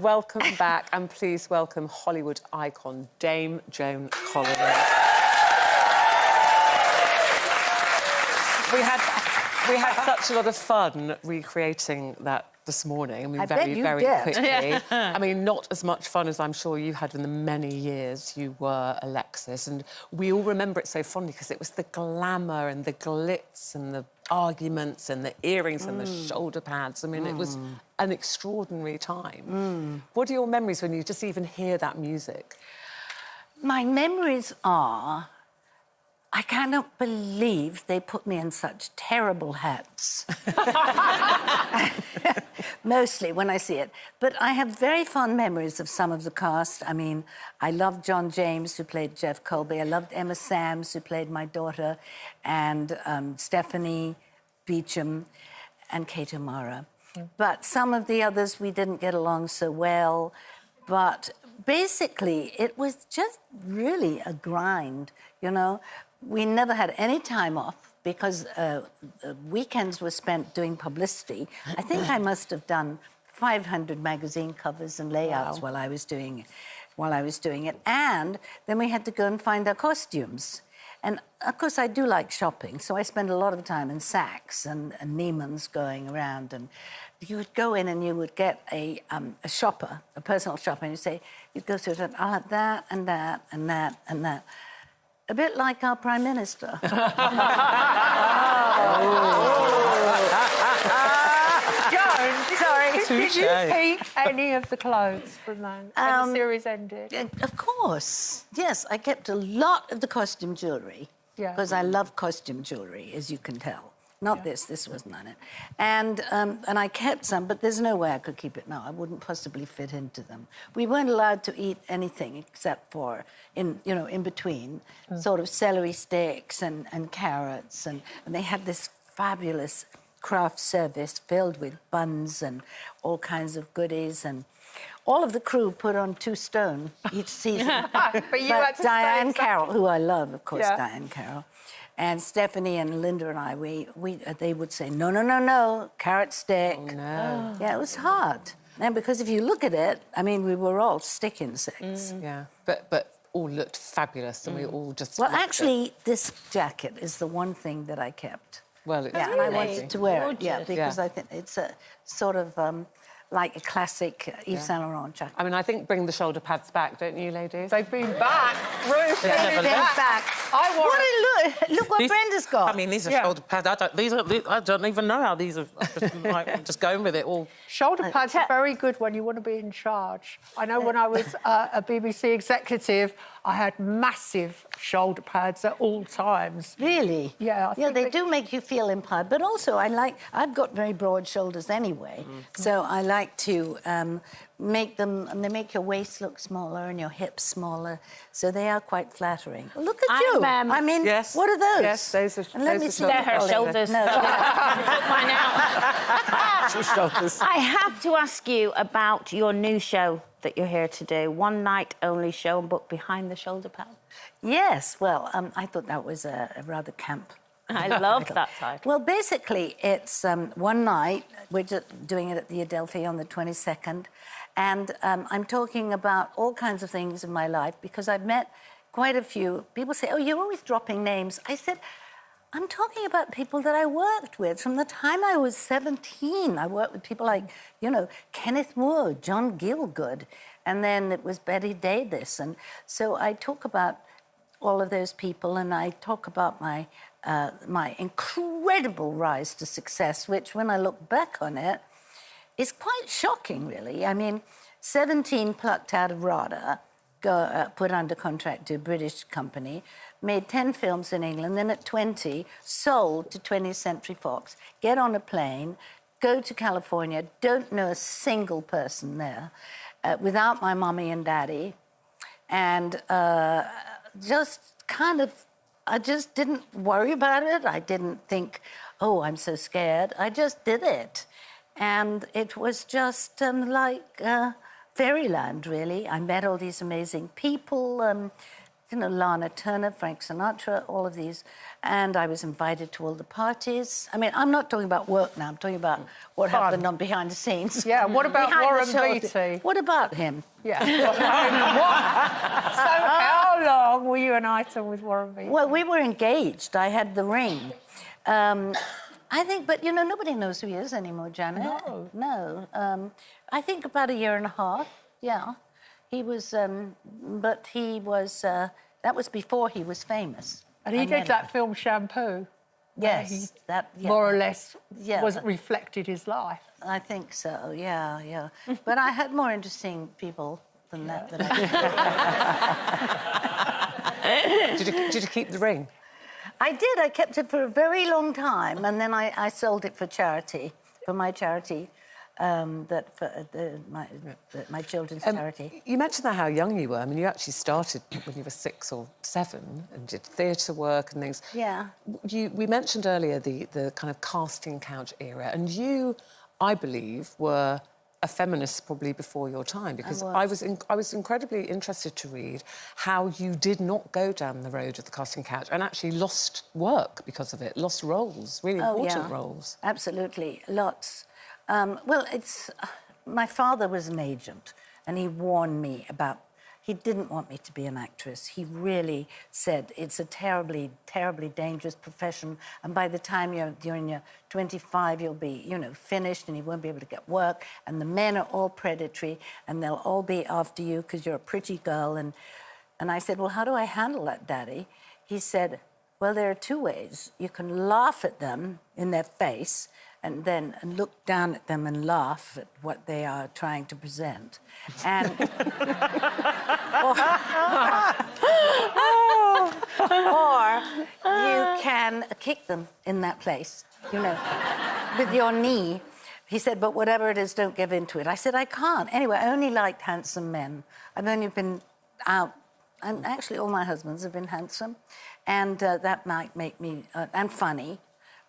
Welcome back, and please welcome Hollywood icon Dame Joan Collins. We had such a lot of fun recreating that this morning. I mean, very quickly. I mean, not as much fun as I'm sure you had in the many years you were Alexis, and we all remember it so fondly because it was the glamour and the glitz and the arguments and the earrings and the shoulder pads. I mean, it was an extraordinary time. What are your memories when you just even hear that music? My memories are... I cannot believe they put me in such terrible hats. Mostly when I see it. But I have very fond memories of some of the cast. I mean, I loved John James, who played Jeff Colby. I loved Emma Sams, who played my daughter, and Stephanie Beecham and Kate O'Mara. But some of the others, we didn't get along so well. But basically, it was just really a grind, you know. We never had any time off because weekends were spent doing publicity. I think I must have done 500 magazine covers and layouts while I was doing it. And then we had to go and find our costumes. And, of course, I do like shopping, so I spend a lot of time in Saks and Neiman's going around. And you would go in and you would get a shopper, a personal shopper, and you'd go through it, I'll have that and that and that and that. A bit like our Prime Minister. Joan, did you keep any of the clothes from when the series ended? Of course. Yes, I kept a lot of the costume jewellery. Yeah. Because I love costume jewellery, as you can tell. Not this wasn't on it. And I kept some, but there's no way I could keep it now. I wouldn't possibly fit into them. We weren't allowed to eat anything except for, in between, sort of celery sticks and carrots. And they had this fabulous craft service filled with buns and all kinds of goodies. And all of the crew put on 2 stone each season. But you had to Diane Carroll, who I love, of course, Diane Carroll. And Stephanie and Linda and I, they would say, no, no, no, no, carrot stick. Oh, no. Yeah, it was hard. And because if you look at it, I mean, we were all stick insects. Yeah, but all looked fabulous and we all just... Well, actually, this jacket is the one thing that I kept. Well, it's and I wanted to wear it, Gorgeous. because I think it's a sort of... like a classic Yves Saint Laurent jacket. I mean, I think bring the shoulder pads back, don't you, ladies? They've been back. Ruth, they've been back. Look what Brenda's got. I mean, these are shoulder pads. I don't even know how these are. Just going with it all. Shoulder pads are very good when you want to be in charge. I know when I was a BBC executive, I had massive shoulder pads at all times. Really? Yeah. They do make you feel empowered. But also, I've got very broad shoulders anyway, so I like to make them, and they make your waist look smaller and your hips smaller, so they are quite flattering. Well, look at you. I mean, what are those? Yes, those are... And let me see. They're her shoulders. No. Mine out. shoulders. I have to ask you about your new show that you're here to do. One night only show, but behind the shoulder pad. Yes, well, I thought that was a rather camp. I love that title. Well, basically, it's one night. We're just doing it at the Adelphi on the 22nd. And I'm talking about all kinds of things in my life because I've met quite a few. People say, oh, you're always dropping names. I said, I'm talking about people that I worked with. From the time I was 17, I worked with people like, Kenneth Moore, John Gielgud, and then it was Betty Davis. And so I talk about all of those people, and I talk about my incredible rise to success, which, when I look back on it, is quite shocking, really. I mean, 17 plucked out of RADA, put under contract to a British company, made 10 films in England, then at 20, sold to 20th Century Fox, get on a plane, go to California, don't know a single person there, without my mummy and daddy, and just kind of... I just didn't worry about it. I didn't think, oh, I'm so scared. I just did it. And it was just like fairyland, really. I met all these amazing people. you know, Lana Turner, Frank Sinatra, all of these. And I was invited to all the parties. I mean, I'm not talking about work now. I'm talking about what happened on behind the scenes. Yeah, what about Warren Beatty? What about him? Yeah. So how long were you an item with Warren Beatty? Well, we were engaged. I had the ring. I think, but, you know, nobody knows who he is anymore, Janet. No. No. I think about a year and a half, yeah. He was, but he was, that was before he was famous. And he did that film Shampoo. Yes, that more or less was reflected his life. I think so. Yeah. But I had more interesting people than that. Did you keep the ring? I did. I kept it for a very long time, and then I sold it for charity, for my charity. My children's charity. You mentioned how young you were. I mean, you actually started when you were 6 or 7 and did theatre work and things. Yeah. We mentioned earlier the kind of casting couch era, and you, I believe, were a feminist probably before your time, because I was incredibly interested to read how you did not go down the road of the casting couch and actually lost work because of it, lost roles, really important roles. Absolutely, lots. Well, my father was an agent, and he warned me about... He didn't want me to be an actress. He really said it's a terribly, terribly dangerous profession, and by the time you're in your 25, you'll be, you know, finished, and you won't be able to get work, and the men are all predatory, and they'll all be after you because you're a pretty girl. And I said, well, how do I handle that, Daddy? He said, well, there are 2 ways. You can laugh at them in their face, and then look down at them and laugh at what they are trying to present. And... or you can kick them in that place, you know, with your knee. He said, but whatever it is, don't give in to it. I said, I can't. Anyway, I only liked handsome men. I've only been out... And actually, all my husbands have been handsome. And that might make me... and funny.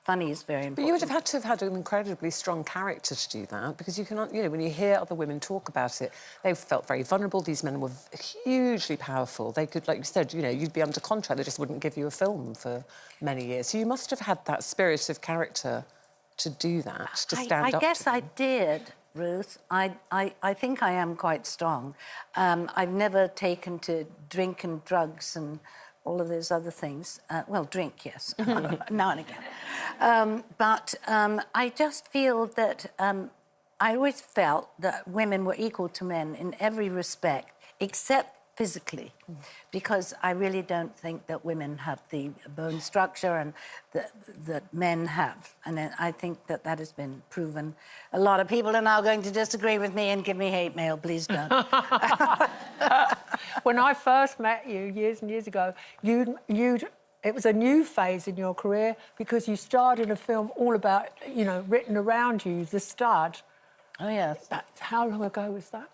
Funny is very important. But you would have had to have had an incredibly strong character to do that, because you can, you know, when you hear other women talk about it, they felt very vulnerable. These men were hugely powerful. They could, like you said, you know, you'd be under contract. They just wouldn't give you a film for many years. So you must have had that spirit of character to do that, to stand up. I guess I did, Ruth. I think I am quite strong. I've never taken to drink and drugs and all of those other things. Well, drink, yes, now and again. But I just feel that I always felt that women were equal to men in every respect, except physically, because I really don't think that women have the bone structure and that men have. And I think that that has been proven. A lot of people are now going to disagree with me and give me hate mail. Please don't. When I first met you years and years ago, it was a new phase in your career because you starred in a film all about, you know, written around you, The Stud. Oh, yes. How long ago was that?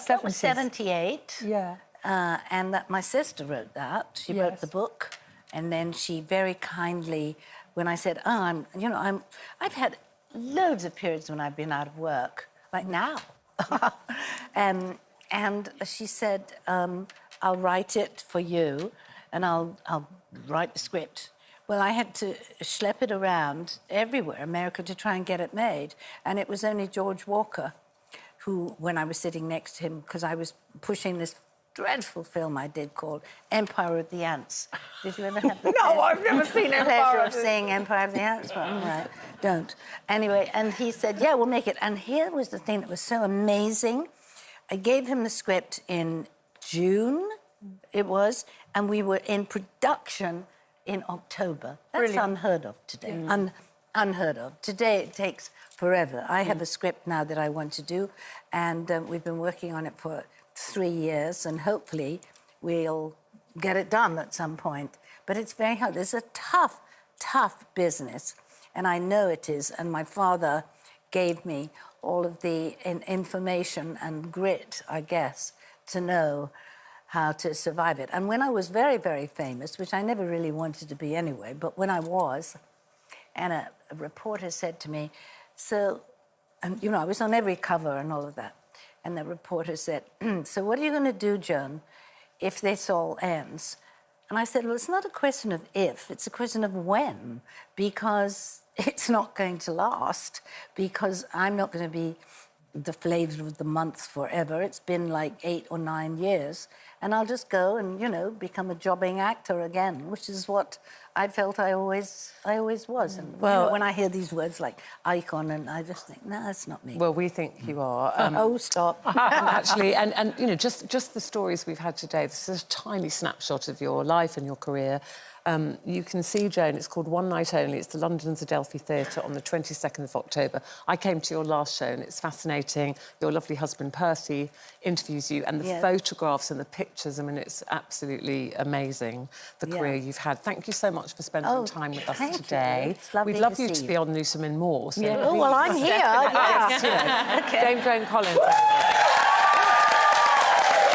That was 78. Yeah. And that my sister wrote that. She wrote the book. And then she very kindly, when I said, oh, I've had loads of periods when I've been out of work, like now. And she said, I'll write it for you and I'll write the script. Well, I had to schlep it around everywhere, America, to try and get it made. And it was only George Walker who, when I was sitting next to him, because I was pushing this dreadful film I did called Empire of the Ants. Did you ever have the No, I've never seen Empire of seeing Empire of the Ants? Well, all right, don't. Anyway, and he said, yeah, we'll make it. And here was the thing that was so amazing. I gave him the script in June, it was, and we were in production in October. That's Brilliant. Unheard of today. Unheard of. Today it takes forever. I have a script now that I want to do, and we've been working on it for 3 years, and hopefully we'll get it done at some point. But it's very hard. It's a tough, tough business, and I know it is. And my father gave me all of the information and grit, I guess, to know how to survive it. And when I was very, very famous, which I never really wanted to be anyway, but when I was, and a reporter said to me, so, and, you know, I was on every cover and all of that, and the reporter said, so what are you going to do, Joan, if this all ends. And I said, well, it's not a question of if, it's a question of when, because it's not going to last, because I'm not going to be the flavour of the month forever. It's been like 8 or 9 years. And I'll just go and, you know, become a jobbing actor again, which is what I felt I always was. And well, you know, when I hear these words like icon, and I just think, no, that's not me. Well, we think you are. Oh, stop. Actually, and you know, just the stories we've had today, this is a tiny snapshot of your life and your career. You can see, Joan, it's called One Night Only. It's the London's Adelphi Theatre on the 22nd of October. I came to your last show and it's fascinating. Your lovely husband, Percy, interviews you, and the photographs and the pictures, I mean, it's absolutely amazing, the career you've had. Thank you so much for spending time with us today. We'd love you to be on Loose Women more. So Oh, well, I'm here. Dame Joan Collins.